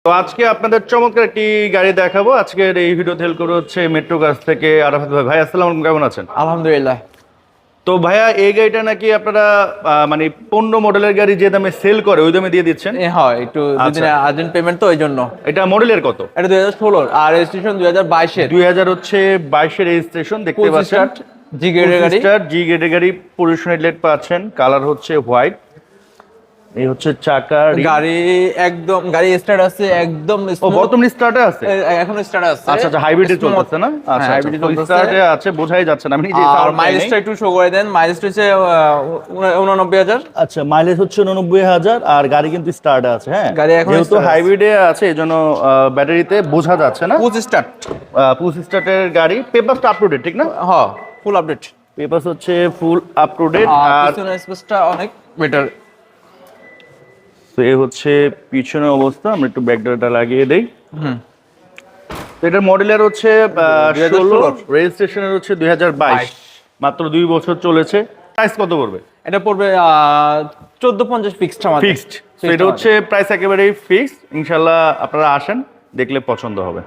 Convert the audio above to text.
তো আজকে আপনাদের চমৎকার একটি গাড়ি দেখাবো। আজকের এই ভিডিওতে হেল্প করে হচ্ছে মেট্রো কাজ থেকে আরাফাত ভাই। ভাই আসসালামু আলাইকুম, কেমন আছেন? আলহামদুলিল্লাহ। তো ভাইয়া এই গাড়িটা নাকি আপনারা মানে 15 মডেলের গাড়ি যে দামে সেল করে ওই দামে দিয়ে দিচ্ছেন? হয় একটু আচ্ছা। দুদিনে আর্জেন্ট পেমেন্ট তো ওই জন্য। এটা মডেলের কত? এটা 2016 আর রেজিস্ট্রেশন 2022 এর। 2000 হচ্ছে 22 রেজিস্ট্রেশন, দেখতে পাচ্ছেন। জি গ্রেডের গাড়ি। জি গ্রেডের গাড়ি, পলিউশন হেডলাইট পাচ্ছেন, কালার হচ্ছে হোয়াইট। এই হচ্ছে চাকা, গাড়ি একদম গাড়ি স্টার্ট আছে একদম ও smooth। বর্তমানে স্টার্টে আছে। এখন স্টার্ট আছে। আচ্ছা আচ্ছা, হাইব্রিডে Smooth। চলতেছে না? আচ্ছা হাইব্রিডে ফুল চলতেছে। স্টার্টে আছে, বোঝাই যাচ্ছে না, আমি নিজে আর সাউন্ড পাই নাই। মাইলেজটা একটু শো করে দেন। মাইলেজটা হচ্ছে 89,000। আচ্ছা, মাইলেজ হচ্ছে 89,000 আর গাড়ি কিন্তু স্টার্টে আছে। হ্যাঁ, গাড়ি এখন যেহেতু start আছে। হাইব্রিডে আছে এজন্য ব্যাটারিতে বোঝা যাচ্ছে না। Push start. পুশ স্টার্টের গাড়ি, পেপারসটা আপ টু ডেট, ঠিক না? হ্যাঁ, ফুল আপডেট। পেপারস হচ্ছে ফুল আপ টু ডেট। আর আর পিছনের স্পেসটা অনেক বেটার। তো এই হচ্ছে পিছনের অবস্থা, আমরা একটু ব্যাকডাটা লাগিয়ে দেই। তো এটার মডেলের হচ্ছে 16, রেজিস্ট্রেশনের হচ্ছে 2022, মাত্র 2 বছর চলেছে। প্রাইস কত পড়বে? এটা পড়বে 1450 ফিক্সড আমাদের। ফিক্সড। তো এটা হচ্ছে প্রাইস একেবারেই ফিক্সড। ইনশাআল্লাহ আপনারা আসেন, দেখলে পছন্দ হবে।